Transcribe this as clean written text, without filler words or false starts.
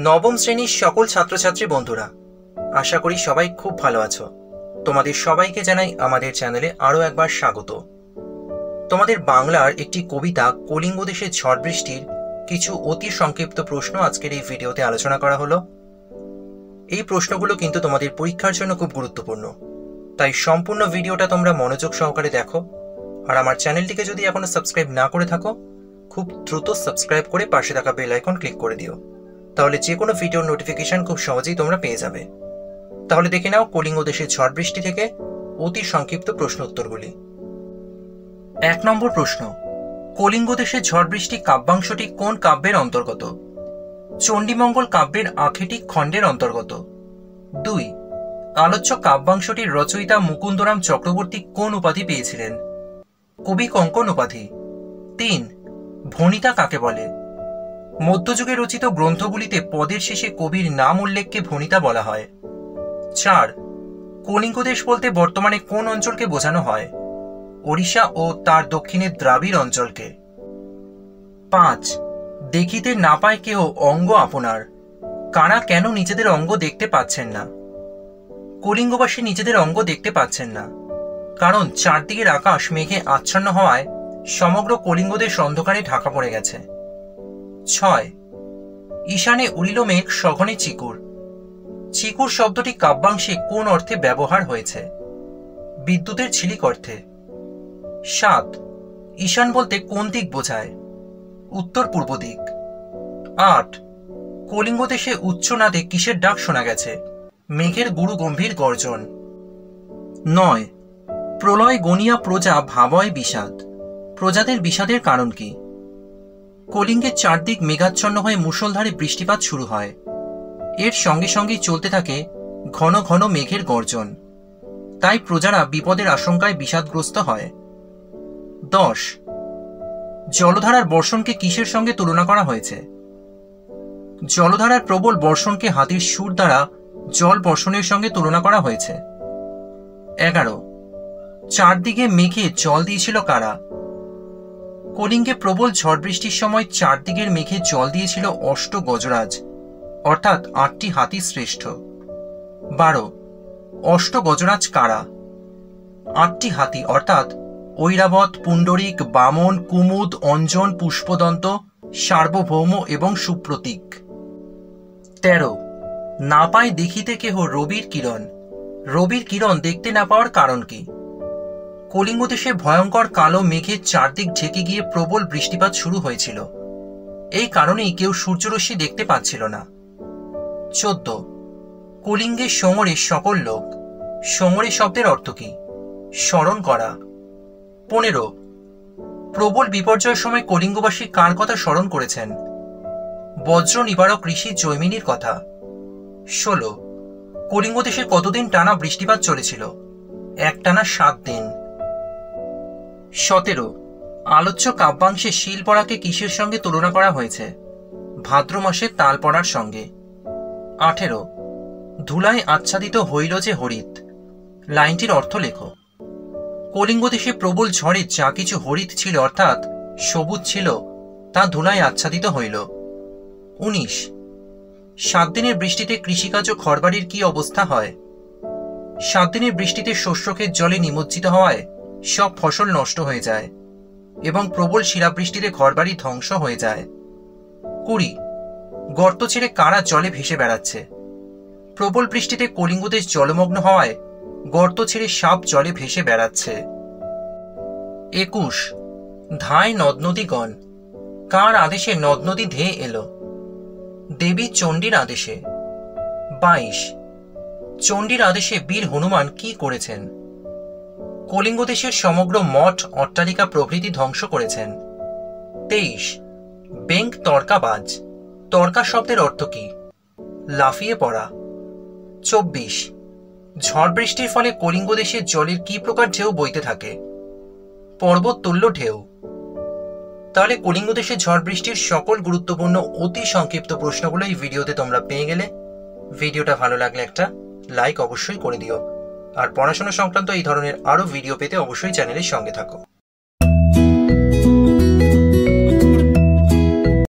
নবম শ্রেণীর সকল ছাত্রছাত্রী বন্ধুরা, আশা করি সবাই খুব ভালো আছো। তোমাদের সবাইকে জানাই আমাদের চ্যানেলে আরও একবার স্বাগত। তোমাদের বাংলার একটি কবিতা কলিঙ্গ দেশের ঝড় বৃষ্টির কিছু অতি সংক্ষিপ্ত প্রশ্ন আজকের এই ভিডিওতে আলোচনা করা হলো। এই প্রশ্নগুলো কিন্তু তোমাদের পরীক্ষার জন্য খুব গুরুত্বপূর্ণ, তাই সম্পূর্ণ ভিডিওটা তোমরা মনোযোগ সহকারে দেখো। আর আমার চ্যানেলটিকে যদি এখনো সাবস্ক্রাইব না করে থাকো, খুব দ্রুত সাবস্ক্রাইব করে পাশে থাকা বেল আইকন ক্লিক করে দিও, তাহলে যে কোনো ভিডিওর নোটিফিকেশন খুব সহজেই তোমরা পেয়ে যাবে। তাহলে দেখে নাও কলিঙ্গ দেশের ঝড় বৃষ্টি থেকে অতি সংক্ষিপ্ত প্রশ্ন উত্তরগুলি। 1 নম্বর প্রশ্ন, কলিঙ্গ দেশের ঝড় বৃষ্টি কাব্যাংশটি কোন কাব্যের অন্তর্গত? চণ্ডীমঙ্গল কাব্যের আখেটিক খণ্ডের অন্তর্গত। 2, আলোচ্য কাব্যাংশটির রচয়িতা মুকুন্দরাম চক্রবর্তী কোন উপাধি পেয়েছিলেন? কবি কঙ্কন উপাধি। 3, ভণিতা কাকে বলে? মধ্যযুগে রচিত গ্রন্থগুলিতে পদের শেষে কবির নাম উল্লেখকে ভণিতা বলা হয়। 4, কলিঙ্গ দেশ বলতে বর্তমানে কোন অঞ্চলকে বোঝানো হয়? ওড়িশা ও তার দক্ষিণে দ্রাবিড় অঞ্চলকে। 5, দেখিতে না পায় কেহ অঙ্গ আপনার, কারা কেন নিজেদের অঙ্গ দেখতে পাচ্ছেন না? কলিঙ্গবাসী নিজেদের অঙ্গ দেখতে পাচ্ছেন না কারণ চারদিকের আকাশ মেঘে আচ্ছন্ন হওয়ায় সমগ্র কলিঙ্গ দেশ অন্ধকারে ঢাকা পড়ে গেছে। 6, ঈশানে উড়িল মেঘ সঘনে চিকুর। চিকুর শব্দটি কাব্যাংশে কোন অর্থে ব্যবহার হয়েছে? বিদ্যুতের ঝিলিক অর্থে। 7, ঈশান বলতে কোন দিক বোঝায়? উত্তর পূর্ব দিক। 8, কলিঙ্গ দেশে উচ্চনাদে কিসের ডাক শোনা গেছে? মেঘের গুরু গম্ভীর গর্জন। 9, প্রলয় গনিয়া প্রজা ভাবয় বিষাদ। প্রজাদের বিষাদের কারণ কি? কলিঙ্গের চারদিক মেঘাচ্ছন্ন হয়ে মুষলধারে বৃষ্টিপাত শুরু হয়। এর সঙ্গে সঙ্গেই চলতে থাকে ঘন ঘন মেঘের গর্জন, তাই প্রজারা বিপদের আশঙ্কায় বিষাদগ্রস্ত হয়। 10, জলধারার বর্ষণকে কিসের সঙ্গে তুলনা করা হয়েছে? জলধারার প্রবল বর্ষণকে হাতির সুর দ্বারা জল বর্ষণের সঙ্গে তুলনা করা হয়েছে। 11, চারদিকে মেঘে জল দিয়েছিল কারা? কলিঙ্গে প্রবল ঝড় বৃষ্টির সময় চারদিকের মেঘে জল দিয়েছিল অষ্ট গজরাজ, অর্থাৎ 8টি হাতি শ্রেষ্ঠ। 12, অষ্ট গজরাজ কারা? 8টি হাতি অর্থাৎ ঐরাবত, পুণ্ডরিক, বামন, কুমুদ, অঞ্জন, পুষ্পদন্ত, সার্বভৌম এবং সুপ্রতীক। 13, না পায় দেখিতে কেহ রবির কিরণ। রবির কিরণ দেখতে না পাওয়ার কারণ কি? কলিঙ্গ দেশে ভয়ঙ্কর কালো মেঘের চারদিক ঢেকে গিয়ে প্রবল বৃষ্টিপাত শুরু হয়েছিল। এই কারণেই কেউ সূর্যরশ্মি দেখতে পাচ্ছিল না। 14, কলিঙ্গের সমরে সকল লোক। সমরে শব্দের অর্থ কি? স্মরণ করা। 15, প্রবল বিপর্যয়ের সময় কলিঙ্গবাসী কার কথা স্মরণ করেছেন? বজ্র নিবারক ঋষি জৈমিনীর কথা। 16, কলিঙ্গ দেশে কতদিন টানা বৃষ্টিপাত চলেছিল? একটানা 7 দিন। 17, আলোচ্য কাব্যাংশে শিল পড়াকে কিসের সঙ্গে তুলনা করা হয়েছে? ভাদ্র মাসে তাল পড়ার সঙ্গে। 18, ধুলায় আচ্ছাদিত হইল যে হরিৎ। লাইনটির অর্থ লেখো। কলিঙ্গ দেশে প্রবল ঝড়ে যা কিছু হরিৎ ছিল অর্থাৎ সবুজ ছিল, তা ধুলায় আচ্ছাদিত হইল। 19, 7 দিনের বৃষ্টিতে কৃষিকাজ ও ঘরবাড়ির কি অবস্থা হয়? 7 দিনের বৃষ্টিতে শস্যক্ষেত জলে নিমজ্জিত হওয়ায় সব ফসল নষ্ট হয়ে যায় এবং প্রবল শিলাবৃষ্টিতে ঘরবাড়ি ধ্বংস হয়ে যায়। 20, গর্ত ছেড়ে কারা জলে ভেসে বেড়াচ্ছে? প্রবল বৃষ্টিতে কলিঙ্গ দেশ জলমগ্ন হওয়ায় গর্ত ছেড়ে সাপ জলে ভেসে বেড়াচ্ছে। 21, ধায় নদ নদীগণ। কার আদেশে নদ নদী ধেয়ে এলো? দেবী চণ্ডীর আদেশে। 22, চণ্ডীর আদেশে বীর হনুমান কি করেছেন? কলিঙ্গ দেশের সমগ্র মঠ অট্টালিকা প্রভৃতি ধ্বংস করেছেন। 23, বেঙ্ক তর্কাবাজ। তর্কা শব্দের অর্থ কি? লাফিয়ে পড়া। 24, ঝড় বৃষ্টির ফলে কলিঙ্গ দেশের জলের কি প্রকার ঢেউ বইতে থাকে? পর্বত তুল্য ঢেউ। তাহলে কলিঙ্গ দেশে ঝড় বৃষ্টির সকল গুরুত্বপূর্ণ অতি সংক্ষিপ্ত প্রশ্নগুলো এই ভিডিওতে তোমরা পেয়ে গেলে। ভিডিওটা ভালো লাগলে একটা লাইক অবশ্যই করে দিও, আর পড়াশোনা সংক্রান্ত এই ধরনের আরো ভিডিও পেতে অবশ্যই চ্যানেলের সঙ্গে থাকো।